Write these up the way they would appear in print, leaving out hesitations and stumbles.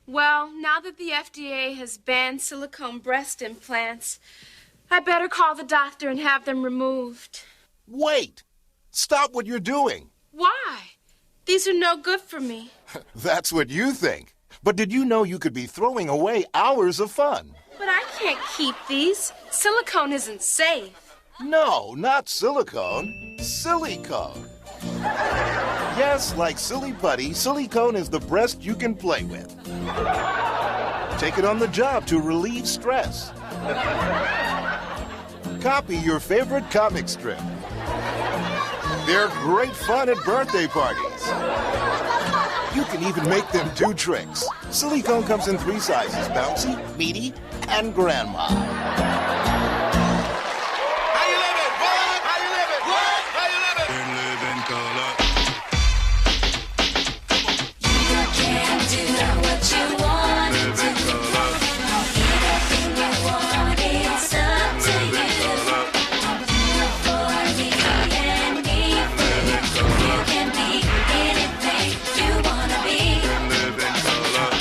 Well, now that the FDA has banned silicone breast implants, I better call the doctor and have them removed. Wait! Stop what you're doing. Why? These are no good for me. That's what you think. But did you know you could be throwing away hours of fun? But I can't keep these. Silicone isn't safe. No, not silicone. Silicone. Yes, like Silly Putty, silicone is the breast you can play with. Take it on the job to relieve stress. Copy your favorite comic strip. They're great fun at birthday parties. You can even make them do tricks. Silicone comes in 3 sizes: bouncy, meaty, and grandma. How you living? What? How you living? What? How you living? Living color. You can do what you want to do. Anything you want, it's up to you. You for me and me for you. You can be anything you wanna be. Living color.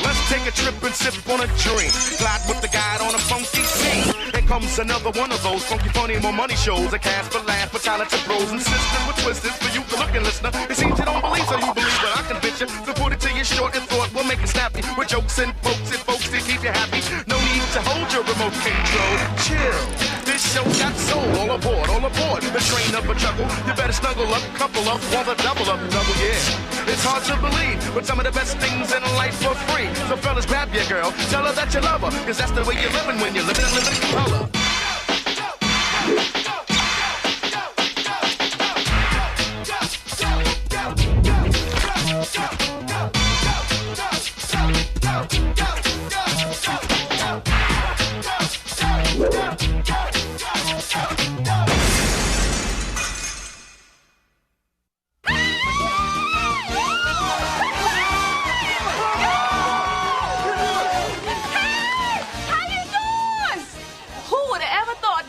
Let's take a trip and sip on a drink. Glide with the guide on a funky scene. Here comes another one of those funky, funny, more money shows. A cast for laugh for talented pros and sisters with twisters for you, the looking listener. It seems you don't believe, so you believe, but I can bitch you. So put it to you short and thought, we'll make it snappy with jokes and folks to keep you happy. No need to hold your remote control. Chill. This show got soul. All aboard, all aboard. The train of a chuckle. You better snuggle up, couple up, while the double up, double, yeah. It's hard to believe, but some of the best things in life for free. So fellas, grab your girl, tell her that you love her, cause that's the way you're living when you're living in color.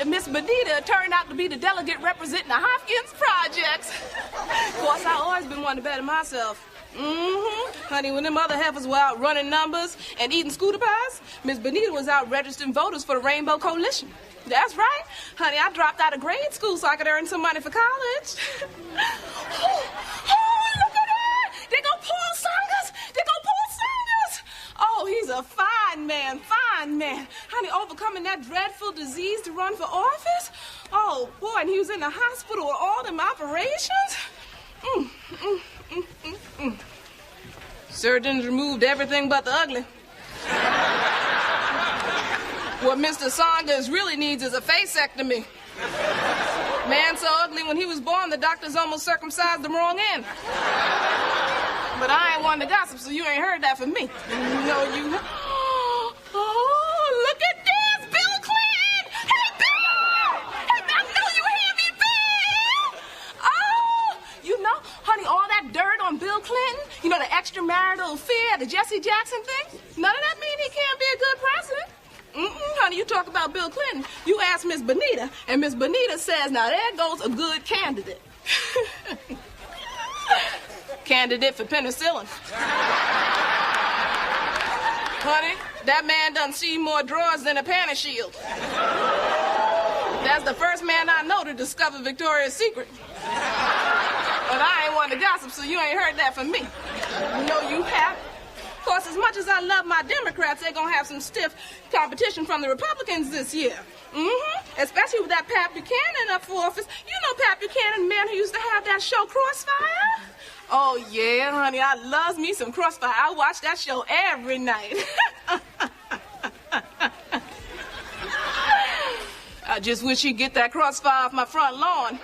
Miss Benita turned out to be the delegate representing the Hopkins projects. Of course, I always been wanting to better myself. Honey, when them other heifers were out running numbers and eating scooter pies, Miss Benita was out registering voters for the Rainbow Coalition. That's right. Honey, I dropped out of grade school so I could earn some money for college. Oh, look at that! There go Paul Songers! There go Paul Songers! Oh, he's a fine man, fine man. Honey, overcoming that dreadful disease to run for office? Oh, boy, and he was in the hospital with all them operations? Surgeons removed everything but the ugly. What Mr. Saunders really needs is a facectomy. Man so ugly when he was born, the doctors almost circumcised the wrong end. But I ain't one to gossip, so you ain't heard that from me. No, you... Oh, look at this! Bill Clinton! Hey, Bill! Hey, I know you hear me, Bill! Oh, you know, honey, all that dirt on Bill Clinton, you know, the extramarital affair, the Jesse Jackson thing, none of that mean he can't be a good president. Honey, you talk about Bill Clinton, you ask Miss Benita, and Miss Benita says, now there goes a good candidate. Candidate for penicillin. Honey, that man done seen more drawers than a panty shield. That's the first man I know to discover Victoria's Secret. But I ain't one to gossip, so you ain't heard that from me. No, you haven't. Of course, as much as I love my Democrats, they're gonna have some stiff competition from the Republicans this year. Especially with that Pat Buchanan up for office. You know Pat Buchanan, the man who used to have that show Crossfire? Oh, yeah, honey, I loves me some Crossfire. I watch that show every night. I just wish he'd get that Crossfire off my front lawn.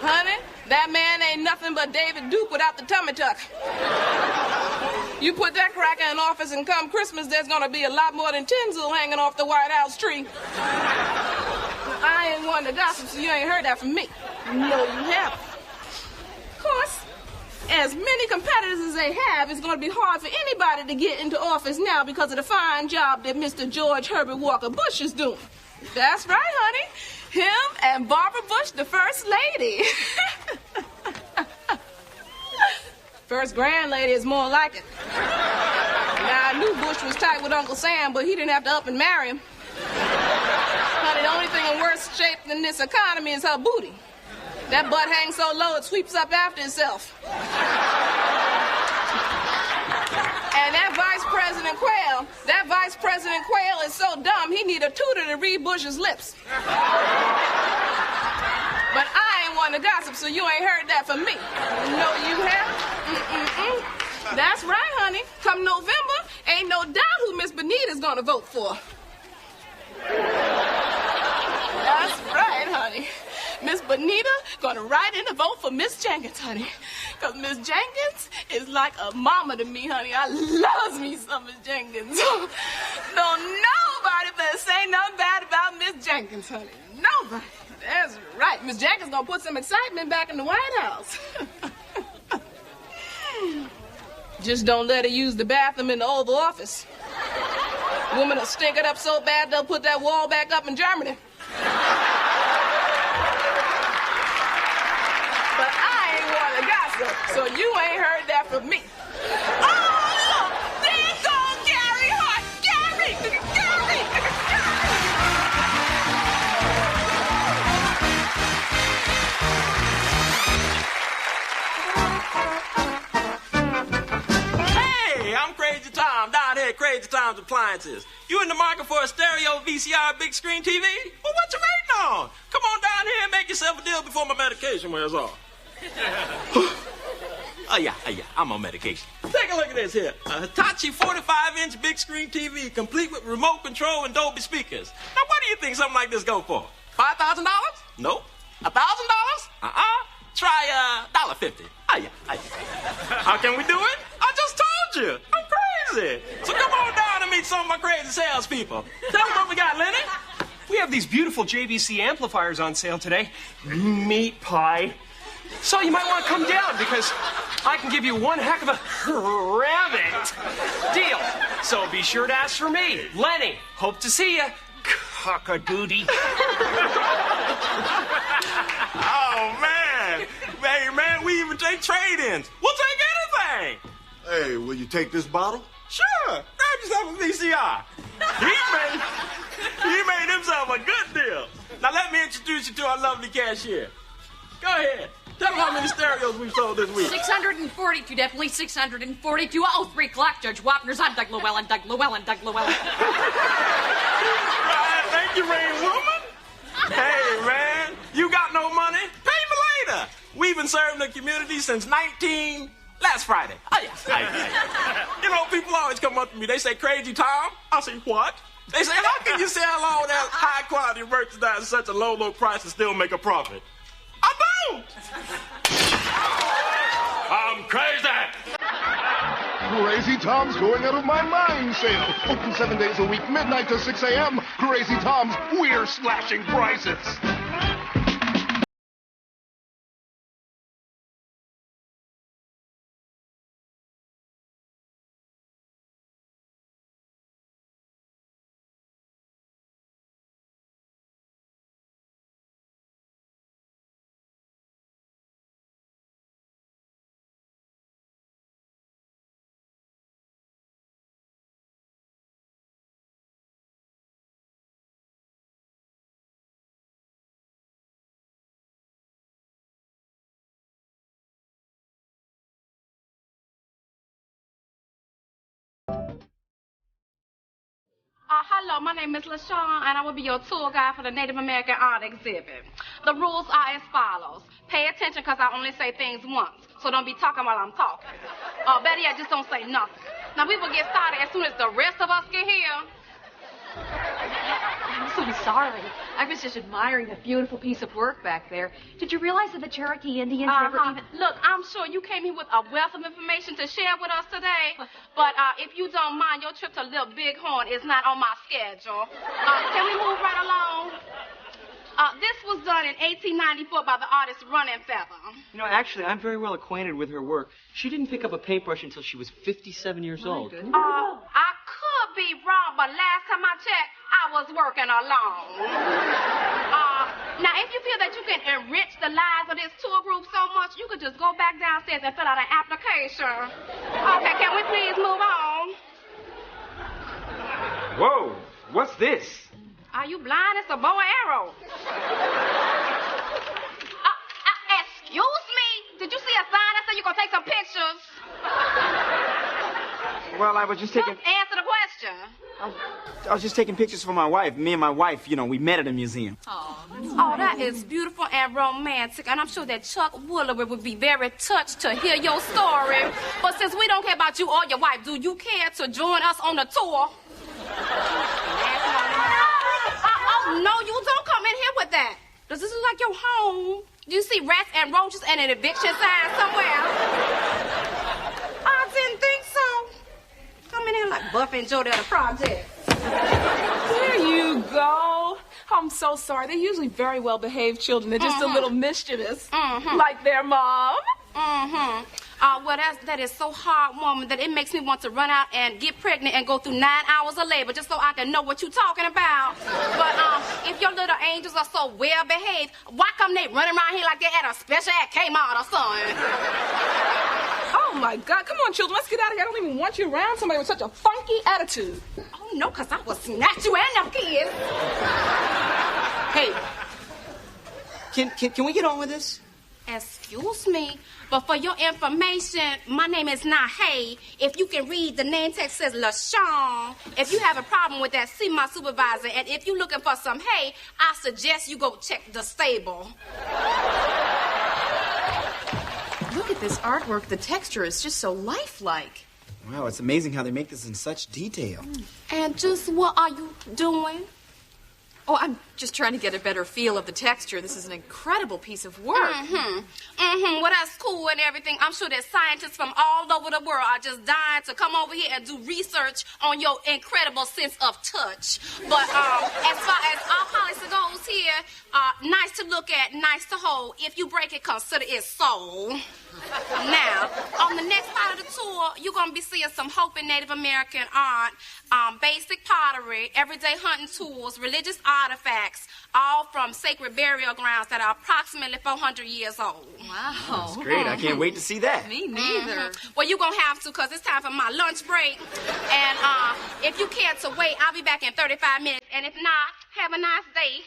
Honey, that man ain't nothing but David Duke without the tummy tuck. You put that cracker in office and come Christmas, there's gonna be a lot more than tinsel hanging off the White House tree. I ain't one to gossip, so you ain't heard that from me. No, you haven't. Of course, as many competitors as they have, it's gonna be hard for anybody to get into office now because of the fine job that Mr. George Herbert Walker Bush is doing. That's right, honey. Him and Barbara Bush, the First Lady. First grand lady is more like it. Now, I knew Bush was tight with Uncle Sam, but he didn't have to up and marry him. Honey, the only thing in worse shape than this economy is her booty. That butt hangs so low it sweeps up after itself. And that Vice President Quayle is so dumb he need a tutor to read Bush's lips. But I ain't one to gossip, so you ain't heard that from me. No, you haven't? That's right, honey. Come November, ain't no doubt who Miss Benita's gonna vote for. That's right, honey. Miss Bonita gonna write in a vote for Miss Jenkins, honey. Because Miss Jenkins is like a mama to me, honey. I loves me some Miss Jenkins. Don't nobody better say nothing bad about Miss Jenkins, honey. Nobody. That's right. Miss Jenkins gonna put some excitement back in the White House. Just don't let her use the bathroom in the Oval Office. Women will stink it up so bad they'll put that wall back up in Germany. But I ain't one to gossip, so you ain't heard that from me. Oh, look! There goes Gary Hart! Gary! Hey, I'm Crazy Tom, down here at Crazy Tom's Appliances. You in the market for a stereo, VCR, big screen TV? Well, what you waiting on? Come on down here and make yourself a deal before my medication wears off. Oh, yeah, I'm on medication. Take a look at this here. A Hitachi 45-inch big screen TV, complete with remote control and Dolby speakers. Now, what do you think something like this go for? $5,000? Nope. $1,000? Try $1.50. Oh, yeah. How can we do it? I just told you. I'm crazy. So come on down and meet some of my crazy salespeople. Tell them what we got, Lenny. We have these beautiful JVC amplifiers on sale today. Meat pie. So you might want to come down because I can give you one heck of a rabbit deal. So be sure to ask for me, Lenny. Hope to see you. Cock-a-doodie. Oh, man. Hey, man, we even take trade-ins. We'll take anything. Hey, will you take this bottle? Sure. Grab yourself a VCR. He made himself a good deal. Now, let me introduce you to our lovely cashier. Go ahead. Tell them how many stereos we've sold this week. 642, definitely 642. Oh, 3 o'clock, Judge Wapner's. I'm Doug Llewellyn. Right, thank you, Rain Woman. Hey, man, you got no money? Pay me later. We've been serving the community since last Friday. Oh, yes. You know, people always come up to me. They say, Crazy Tom. I say, what? They say, how can you sell all that high-quality merchandise at such a low price and still make a profit? I don't. I'm crazy. Crazy Tom's going out of my mind sale. Open 7 days a week, midnight to 6 a.m. Crazy Tom's, we're slashing prices. Hello, my name is LaShawn, and I will be your tour guide for the Native American art exhibit. The rules are as follows. Pay attention, because I only say things once, so don't be talking while I'm talking. Better yet, just don't say nothing. Now, we will get started as soon as the rest of us get here. I'm so sorry. I was just admiring the beautiful piece of work back there. Did you realize that the Cherokee Indians never even... Look, I'm sure you came here with a wealth of information to share with us today, but if you don't mind, your trip to Little Bighorn is not on my schedule. Can we move right along? This was done in 1894 by the artist Running Feather. You know, actually, I'm very well acquainted with her work. She didn't pick up a paintbrush until she was 57 years old. I could be wrong, but last time I checked, I was working alone. Now, if you feel that you can enrich the lives of this tour group so much, you could just go back downstairs and fill out an application. Okay, can we please move on? Whoa, what's this? Are you blind? It's a bow and arrow. Excuse me? Did you see a sign that said you gonna take some pictures? Well, I was just taking... Just answer the question. I was just taking pictures for my wife. Me and my wife, we met at a museum. Oh, that is beautiful and romantic, and I'm sure that Chuck Woolery would be very touched to hear your story. But since we don't care about you or your wife, do you care to join us on the tour? Oh, no, you don't come in here with that. Does this look like your home? Do you see rats and roaches and an eviction sign somewhere? I didn't think so. Come in here like Buffy and Jody at a project. There you go. I'm so sorry. They're usually very well-behaved children. They're just a little mischievous. Like their mom. Well, that is so heartwarming that it makes me want to run out and get pregnant and go through 9 hours of labor just so I can know what you're talking about. But if your little angels are so well-behaved, why come they running around here like they're at a special at Kmart or something? Oh, my God. Come on, children. Let's get out of here. I don't even want you around somebody with such a funky attitude. Oh, no, because I will snatch you and them kids. Hey, can we get on with this? Excuse me, but for your information, my name is not Hay. If you can read, the name tag says LaShawn. If you have a problem with that, see my supervisor. And if you're looking for some hay, I suggest you go check the stable. Look at this artwork. The texture is just so lifelike. Wow, it's amazing how they make this in such detail. And just what are you doing? Oh, I'm just trying to get a better feel of the texture. This is an incredible piece of work. Well, that's cool and everything. I'm sure that scientists from all over the world are just dying to come over here and do research on your incredible sense of touch. But as far as our policy goes here, nice to look at, nice to hold. If you break it, consider it sold. Now, on the next part of the tour, you're going to be seeing some Hope in Native American art, basic pottery, everyday hunting tools, religious artifacts, all from sacred burial grounds that are approximately 400 years old. Wow. That's great. I can't wait to see that. Me neither. Well, you're going to have to because it's time for my lunch break. And if you care to wait, I'll be back in 35 minutes. And if not, have a nice day.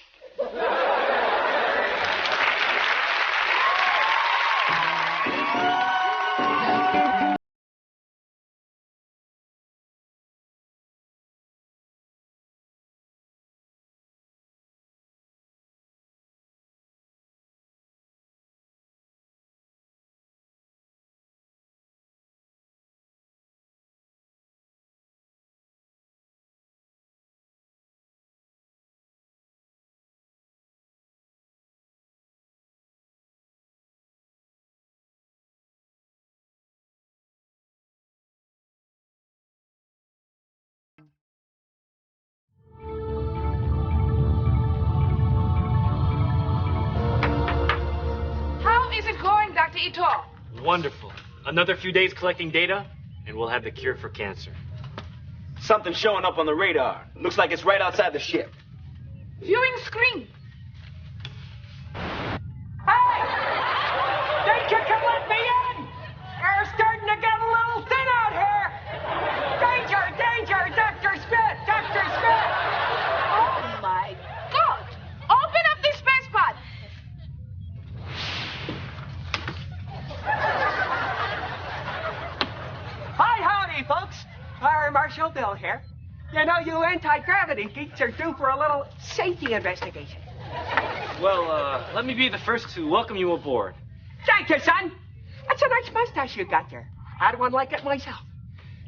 Dr. Ito? Wonderful. Another few days collecting data, and we'll have the cure for cancer. Something's showing up on the radar. Looks like it's right outside the ship. Viewing screen. Hey! Think you can let me in? Air's starting to get a little thin out here. Danger, danger, Dr. Smith, Dr. Smith. Oh, my God. Open up the space pod. Hi, howdy, folks. Fire Marshal Bill here. You know, you anti-gravity geeks are due for a little safety investigation. Well, let me be the first to welcome you aboard. Thank you, son. That's a nice mustache you got there. Had one like it myself.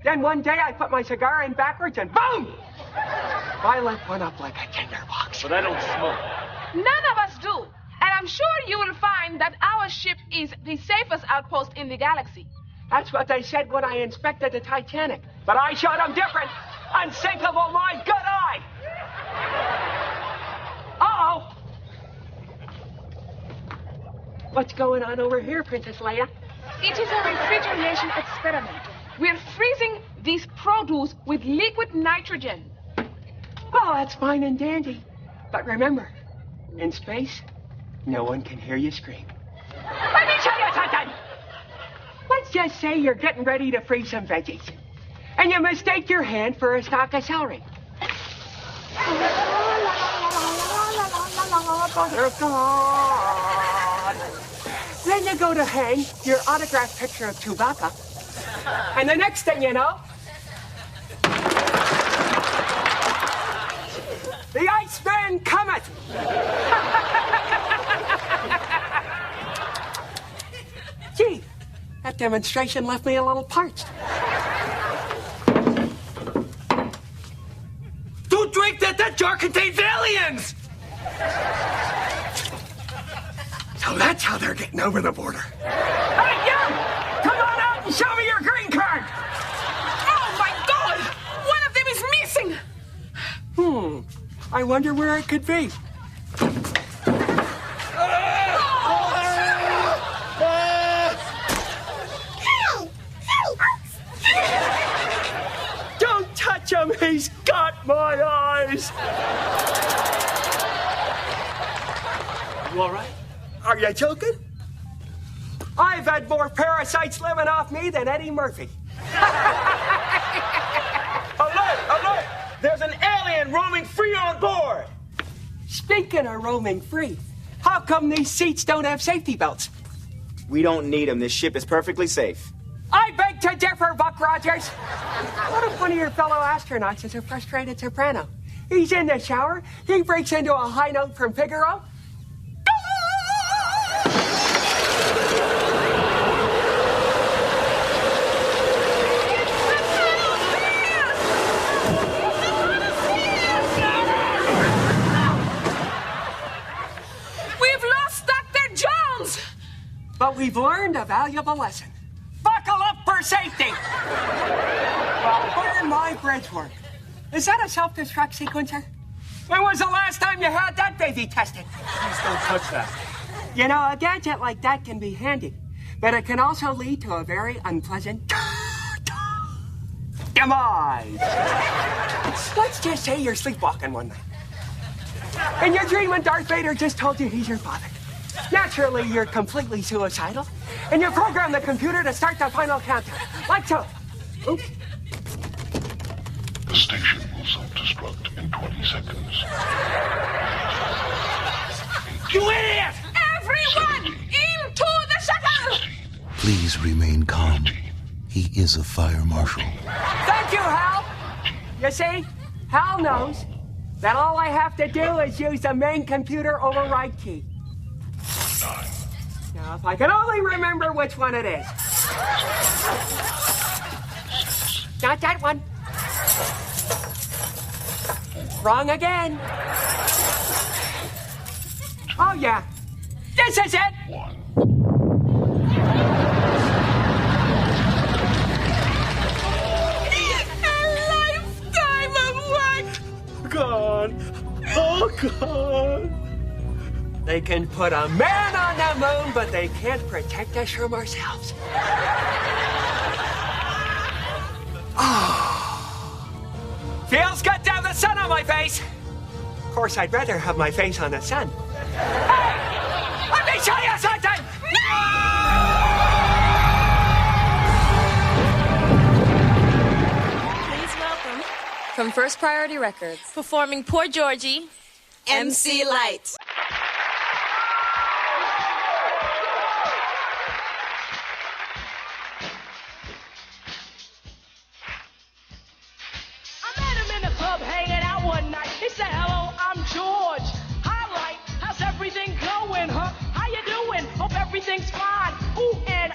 Then one day I put my cigar in backwards and boom! I lit one up like a tinderbox. But I don't smoke. None of us do. And I'm sure you will find that our ship is the safest outpost in the galaxy. That's what they said when I inspected the Titanic. But I showed them different. Unsinkable, my good eye. Uh-oh. What's going on over here, Princess Leia? It is a refrigeration experiment. We're freezing this produce with liquid nitrogen. Well, that's fine and dandy. But remember, In space, no one can hear you scream. Let me tell you something. Let's just say you're getting ready to freeze some veggies, and you mistake your hand for a stalk of celery. Then you go to hang your autographed picture of Chewbacca, and the next thing you know, the Iceman cometh! Gee, that demonstration left me a little parched. Don't drink that! That jar contains aliens! So that's how they're getting over the border. Hey, you! Come on out and show me your green card! Oh, my God! One of them is missing! I wonder where it could be. Don't touch him! He's got my eyes! You all right? Are you joking? I've had more parasites living off me than Eddie Murphy. Alert! Alert! There's an alien roaming free on board! Speaking of roaming free, how come these seats don't have safety belts? We don't need them. This ship is perfectly safe. I beg to differ, Buck Rogers. What if one of your fellow astronauts is a frustrated soprano? He's in the shower, he breaks into a high note from Figaro. We've lost Dr. Jones! But we've learned a valuable lesson. Buckle up for safety! Well, where my bridge work? Is that a self-destruct sequencer? When was the last time you had that baby tested? Please don't touch that. You know, a gadget like that can be handy, but it can also lead to a very unpleasant demise. Let's just say you're sleepwalking one night, and you're dreaming Darth Vader just told you he's your father. Naturally, you're completely suicidal, and you program the computer to start the final countdown, like so. Oops. The station will self-destruct in 20 seconds. You idiot! Everyone into the shuttle! Please remain calm. He is a fire marshal. Thank you, Hal. You see, Hal knows that all I have to do is use the main computer override key. Now, if I can only remember which one it is. Not that one. Wrong again. Oh, yeah. This is it. A lifetime of work! Gone. Oh, gone. They can put a man on the moon, but they can't protect us from ourselves. Feels good to have the sun on my face. Of course, I'd rather have my face on the sun. Hey! Let me show you something! Please welcome, from First Priority Records, performing Poor Georgie, MC Light. Hanging out one night, he said, "Hello, I'm George. Hi, Light. How's everything going, huh? How you doing? Hope everything's fine. Ooh and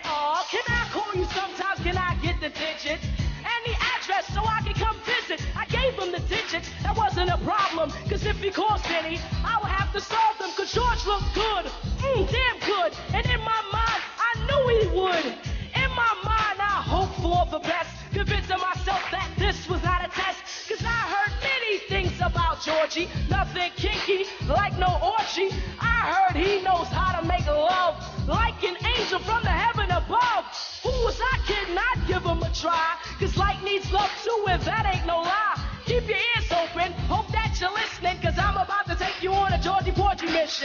can I call you sometimes? Can I get the digits and the address so I can come visit?" I gave him the digits. That wasn't a problem, cause if he cost any, I would have to solve them. Cause George looked good, damn good. And in my mind, I knew he would. In my mind, I hoped for the best, convincing myself that this was not a test. Cause I heard many things about Georgie, nothing kinky, like no orgy. I heard he knows how to make love, like an angel from the heaven above. Who was I kidding? I'd give him a try, cause Light needs love too, and that ain't no lie. Keep your ears open, hope that you're listening, cause I'm about to take you on a Georgie Porgy mission.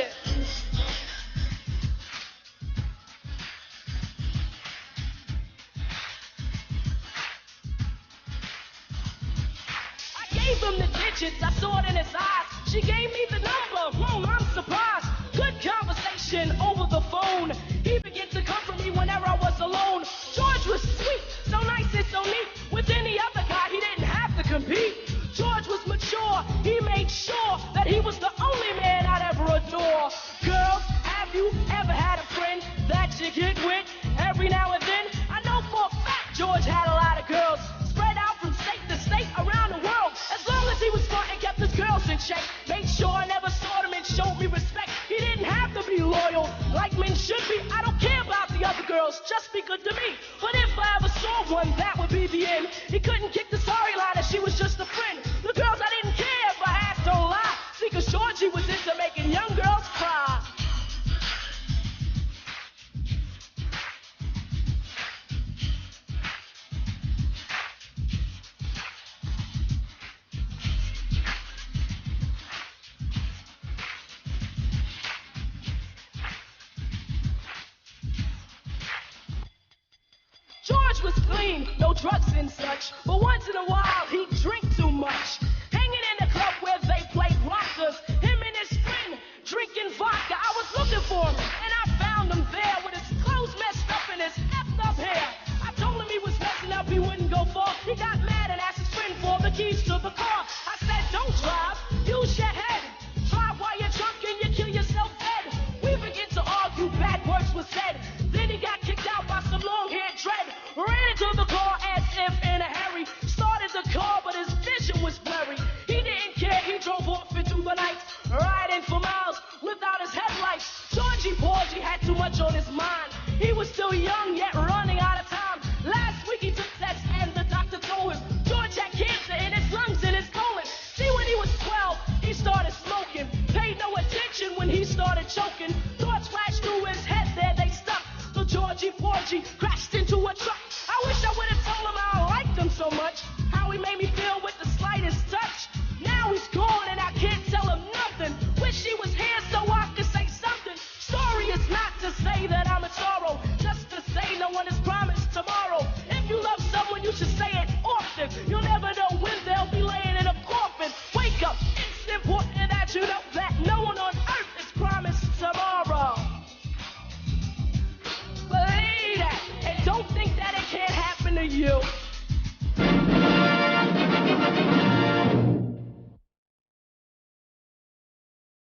gave him the digits, I saw it in his eyes. She gave me the number, I'm surprised. Good conversation over the phone. He began to comfort me whenever I was alone. George was sweet, so nice and so neat. With any other guy, he didn't have to compete. George was mature, he made sure that he was the only man I'd ever adore. Girls, have you ever had a friend that you get with every now and then? I know for a fact George had a lot of girls spread out from state to state around the world. As long as he was smart and kept his girls in check, made sure I never saw them and showed me respect. He didn't have to be loyal like men should be. I don't care about the other girls, just be good to me. But if I ever saw one, that would be the end. He couldn't kick the sorry line that she was just a friend. The girls I didn't care if I asked, don't lie. See, 'cause Georgie was into making young girls cry. George was clean, no drugs and such, but once in a while he'd drink too much. Hanging in the club where they played rockers, him and his friend drinking vodka. I was looking for him, and I found him there with his clothes messed up and his effed up hair. I told him he was messing up, he wouldn't go far. He got mad and asked his friend for the keys to the car. I said, don't drive, use your head. Drive while you're drunk and you kill yourself dead. We began to argue, bad words were said. Then he got kicked out by some long-haired dread. Ran into the car as if in a hurry. Started the car, but his vision was blurry. He didn't care, he drove off into the night, riding for miles without his headlights. Georgie Porgy had too much on his mind. He was still young, yet running out of time. Last week he took tests and the doctor told him George had cancer in his lungs and his colon. See, when he was 12, he started smoking. Paid no attention when he started choking. Thoughts flashed through his head, there they stuck. So Georgie Porgy crashed into a truck. I wish I would have told him how I liked him so much. How he made me feel with the slightest touch. Now he's gone and I can't tell him nothing. Wish he was here so I could say something. Sorry is not to say that